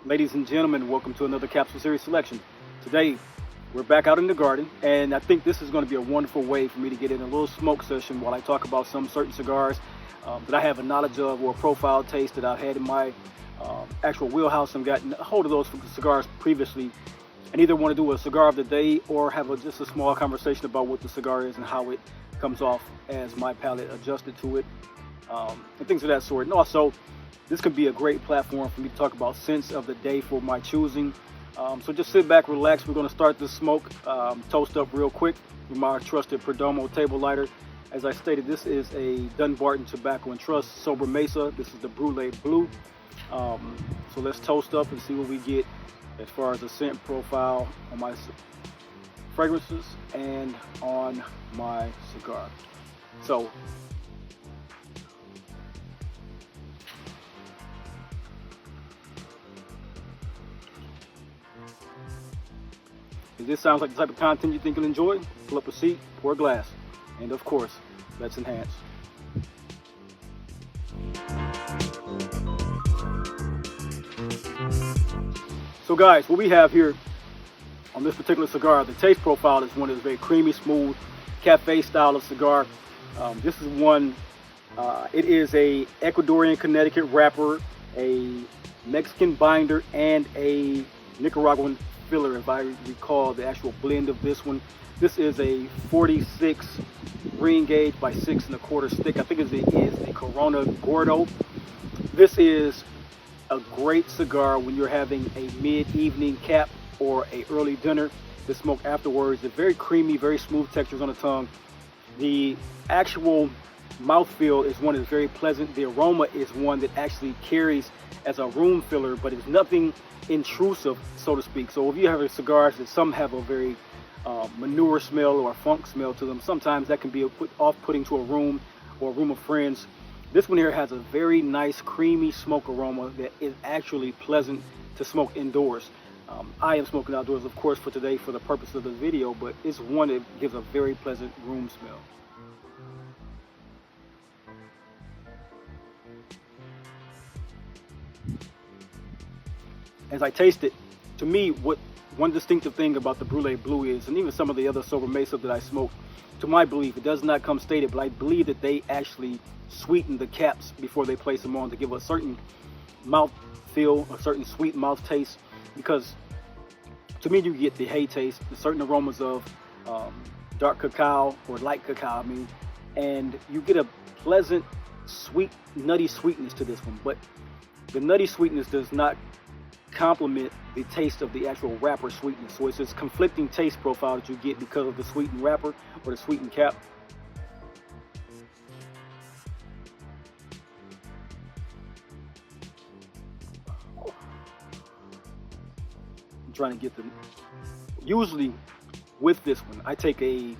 Ladies and gentlemen, welcome to another Capsule Series selection. Today, we're back out in the garden, and I think this is going to be a wonderful way for me to get in a little smoke session while I talk about some certain cigars that I have a knowledge of or a profile taste that I've had in my actual wheelhouse and gotten a hold of those cigars previously, and either want to do a cigar of the day or have just a small conversation about what the cigar is and how it comes off as my palate adjusted to it, and things of that sort. And also, this could be a great platform for me to talk about scents of the day for my choosing. So just sit back, relax. We're going to start this smoke, toast up real quick with my trusted Perdomo table lighter. As I stated, this is a Dunbarton Tobacco and Trust Sobre Mesa. This is the Brulee Blue. So let's toast up and see what we get as far as the scent profile on my fragrances and on my cigar. So if this sounds like the type of content you think you'll enjoy, pull up a seat, pour a glass, and of course, let's enhance. So guys, what we have here on this particular cigar, the taste profile is one that's very creamy, smooth, cafe style of cigar. This is one, it is a Ecuadorian Connecticut wrapper, a Mexican binder, and a Nicaraguan filler, if I recall the actual blend of this one. This is a 46 ring gauge by 6 1/4 stick. I think it is a Corona Gordo. This is a great cigar when you're having a mid-evening cap or a early dinner to smoke afterwards. It's very creamy, very smooth textures on the tongue. The actual mouthfeel is one that's very pleasant. The aroma is one that actually carries as a room filler, but it's nothing intrusive, so to speak. So if you have cigars that some have a very manure smell or a funk smell to them, sometimes that can be off-putting to a room or a room of friends. This one here has a very nice creamy smoke aroma that is actually pleasant to smoke indoors. I am smoking outdoors, of course, for today for the purpose of the video, but it's one that gives a very pleasant room smell. As I taste it, to me, what one distinctive thing about the Brulee Blue is, and even some of the other Sobre Mesa that I smoke, to my belief, it does not come stated, but I believe that they actually sweeten the caps before they place them on to give a certain mouth feel, a certain sweet mouth taste, because to me, you get the hay taste, the certain aromas of dark cacao or light cacao, and you get a pleasant, sweet, nutty sweetness to this one, but the nutty sweetness does not complement the taste of the actual wrapper sweetness. So it's this conflicting taste profile that you get because of the sweetened wrapper or the sweetened cap. I'm trying to get them. Usually with this one, I take an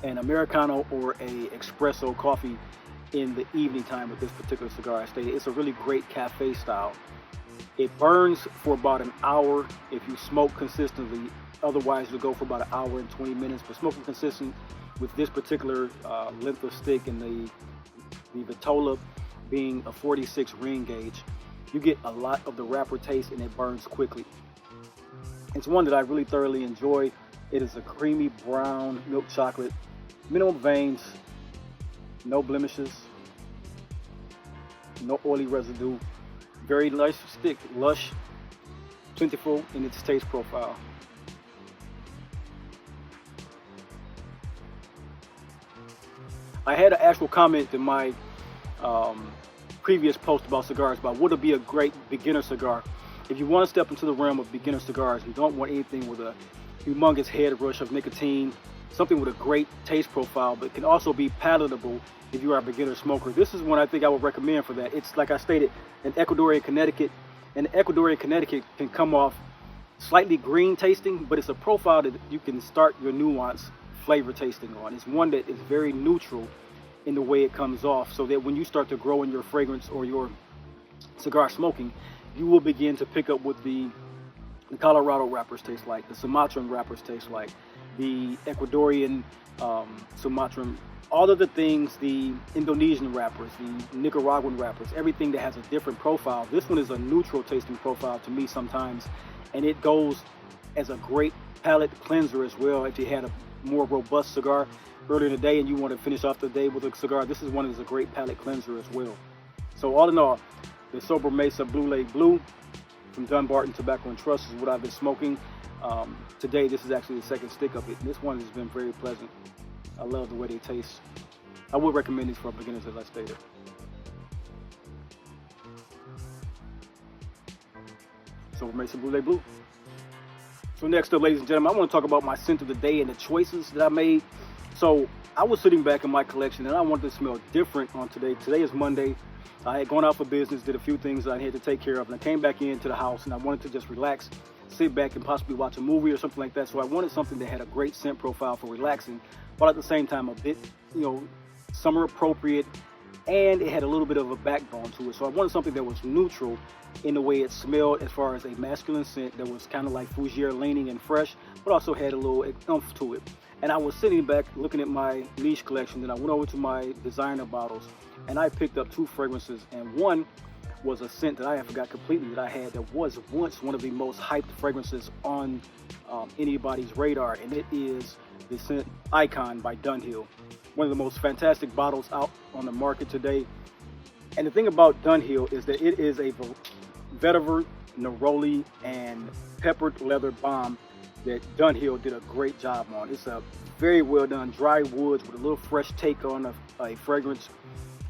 Americano or a espresso coffee in the evening time with this particular cigar. I stated it's a really great cafe style. It burns for about an hour if you smoke consistently. Otherwise, you'll go for about an hour and 20 minutes. But smoking consistent with this particular length of stick and the Vitola being a 46 ring gauge, you get a lot of the wrapper taste and it burns quickly. It's one that I really thoroughly enjoy. It is a creamy brown milk chocolate, minimum veins, no blemishes, no oily residue. Very nice stick, lush, plentiful in its taste profile. I had an actual comment in my previous post about cigars about what would be a great beginner cigar. If you want to step into the realm of beginner cigars, you don't want anything with a humongous head rush of nicotine, something with a great taste profile, but can also be palatable if you are a beginner smoker. This is one I think I would recommend for that. It's, like I stated, an Ecuadorian Connecticut, and the Ecuadorian Connecticut can come off slightly green tasting, but it's a profile that you can start your nuance flavor tasting on. It's one that is very neutral in the way it comes off, so that when you start to grow in your fragrance or your cigar smoking, you will begin to pick up what the Colorado wrappers taste like, the Sumatran wrappers taste like, the Ecuadorian, Sumatran, all of the things, the Indonesian wrappers, the Nicaraguan wrappers, everything that has a different profile. This one is a neutral tasting profile to me sometimes, and it goes as a great palate cleanser as well. If you had a more robust cigar earlier in the day and you want to finish off the day with a cigar, this is one that's a great palate cleanser as well. So all in all, the Sobre Mesa Brulee Blue from Dunbarton Tobacco and Trust is what I've been smoking. Today, this is actually the second stick of it. And this one has been very pleasant. I love the way they taste. I would recommend these for beginners, as I stated. Sobre Mesa Brulee Blue. So next up, ladies and gentlemen, I want to talk about my scent of the day and the choices that I made. So I was sitting back in my collection and I wanted to smell different on today. Today is Monday. I had gone out for business, did a few things that I had to take care of, and I came back into the house and I wanted to just relax, sit back and possibly watch a movie or something like that. So I wanted something that had a great scent profile for relaxing, but at the same time a bit, summer appropriate, and it had a little bit of a backbone to it. So I wanted something that was neutral in the way it smelled, as far as a masculine scent that was kind of like fougere leaning and fresh, but also had a little oomph to it. And I was sitting back looking at my niche collection, and I went over to my designer bottles and I picked up two fragrances, and one was a scent that I forgot completely that I had that was once one of the most hyped fragrances on anybody's radar, and it is the Scent Icon by Dunhill. One of the most fantastic bottles out on the market today. And the thing about Dunhill is that it is a vetiver, neroli, and peppered leather bomb that Dunhill did a great job on. It's a very well done dry woods with a little fresh take on a fragrance.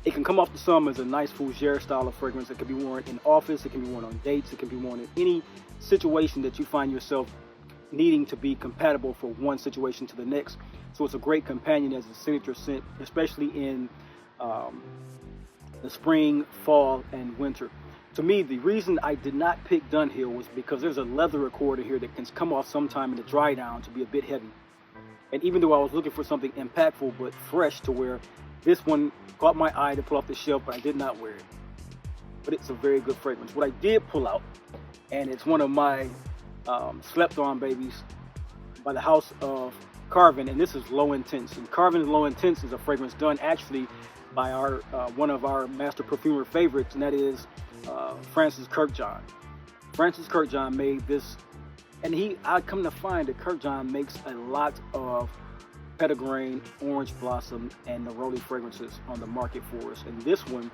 It can come off the some as a nice fougere style of fragrance. It can be worn in office, it can be worn on dates, it can be worn in any situation that you find yourself needing to be compatible for one situation to the next. So it's a great companion as a signature scent, especially in the spring, fall, and winter. To me, the reason I did not pick Dunhill was because there's a leather accord in here that can come off sometime in the dry down to be a bit heavy. And even though I was looking for something impactful but fresh, to where this one caught my eye to pull off the shelf, but I did not wear it. But it's a very good fragrance. What I did pull out, and it's one of my slept on babies, by the house of Carven, and this is Low Intense. And Carven Low Intense is a fragrance done actually by our one of our master perfumer favorites, and that is Francis Kirkjohn. Francis Kirkjohn made this, and I come to find that Kirkjohn makes a lot of petitgrain, orange blossom, and neroli fragrances on the market for us. And this one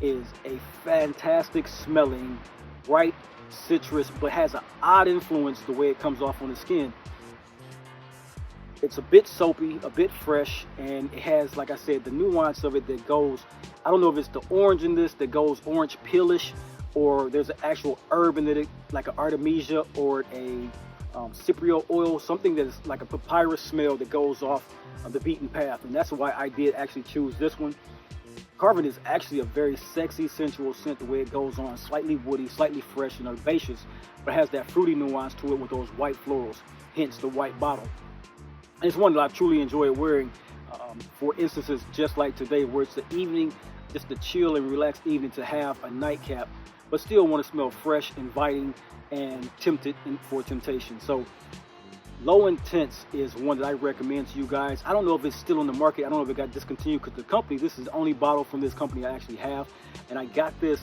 is a fantastic smelling, bright citrus, but has an odd influence the way it comes off on the skin. It's a bit soapy, a bit fresh, and it has, like I said, the nuance of it that goes, I don't know if it's the orange in this that goes orange peelish, or there's an actual herb in it, like an artemisia or a cypriol oil, something that is like a papyrus smell that goes off the beaten path. And that's why I did actually choose this one. Carven is actually a very sexy, sensual scent the way it goes on, slightly woody, slightly fresh and herbaceous, but has that fruity nuance to it with those white florals, hence the white bottle. And it's one that I truly enjoy wearing for instances just like today, where it's the evening, just the chill and relaxed evening to have a nightcap, but still want to smell fresh, inviting, and tempted for temptation. So Low Intense is one that I recommend to you guys. I don't know if it's still on the market. I don't know if it got discontinued, because the company, this is the only bottle from this company I actually have, and I got this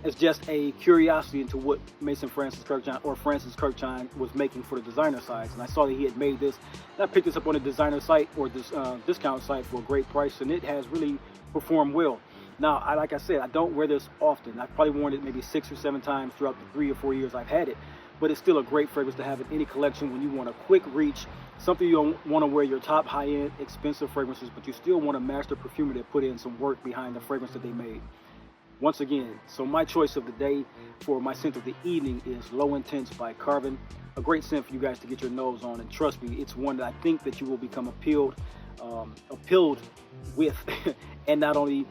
as just a curiosity into what Francis Kirkjohn was making for the designer sides. And I saw that he had made this, and I picked this up on the designer site, or this discount site, for a great price, and it has really performed well. Now, like I said, I don't wear this often. I've probably worn it maybe 6 or 7 times throughout the 3 or 4 years I've had it, but it's still a great fragrance to have in any collection when you want a quick reach, something you don't want to wear your top high-end expensive fragrances, but you still want a master perfumer that put in some work behind the fragrance that they made. Once again, so my choice of the day for my scent of the evening is Low Intense by Carven. A great scent for you guys to get your nose on, and trust me, it's one that I think that you will become appealed with and not only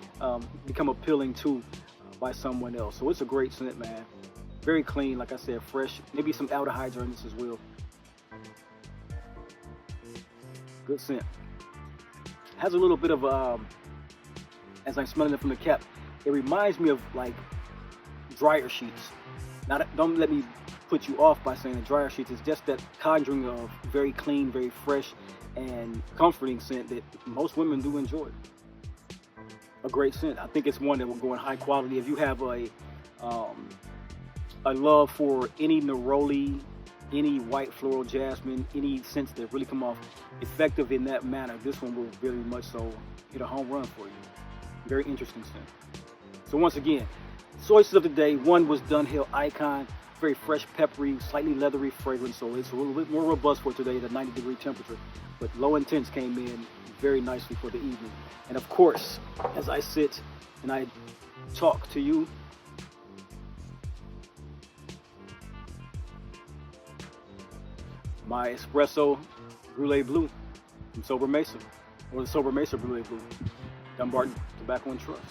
become appealing to by someone else. So it's a great scent, man. Very clean, like I said, fresh. Maybe some aldehydes are in this as well. Good scent. Has a little bit of as I'm smelling it from the cap, it reminds me of like dryer sheets. Now, don't let me put you off by saying the dryer sheets. It's just that conjuring of very clean, very fresh, and comforting scent that most women do enjoy. A great scent. I think it's one that will go in high quality. If you have a love for any neroli, any white floral jasmine, any scents that really come off effective in that manner, this one will very much so hit a home run for you. Very interesting scent. So once again, choices of the day. One was Dunhill Icon, very fresh, peppery, slightly leathery fragrance, so it's a little bit more robust for today at a 90-degree temperature. But Low Intense came in very nicely for the evening. And of course, as I sit and I talk to you, my espresso Brulee Blue from Sobre Mesa, or the Sobre Mesa Brulee Blue, Dumbarton Tobacco and Trust.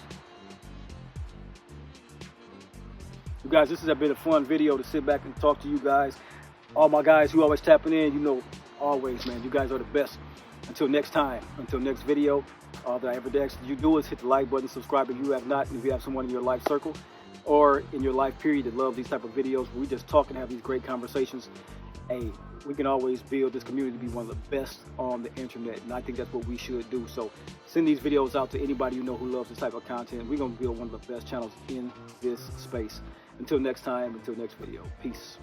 You guys, this has been a fun video to sit back and talk to you guys. All my guys who always tapping in, you know, always, man, you guys are the best. Until next time, until next video, all that I ever ask you do is hit the like button, subscribe if you have not, and if you have someone in your life circle or in your life period that love these type of videos where we just talk and have these great conversations, hey, we can always build this community to be one of the best on the internet, and I think that's what we should do. So send these videos out to anybody you know who loves this type of content. We're going to build one of the best channels in this space. Until next time, until next video, peace.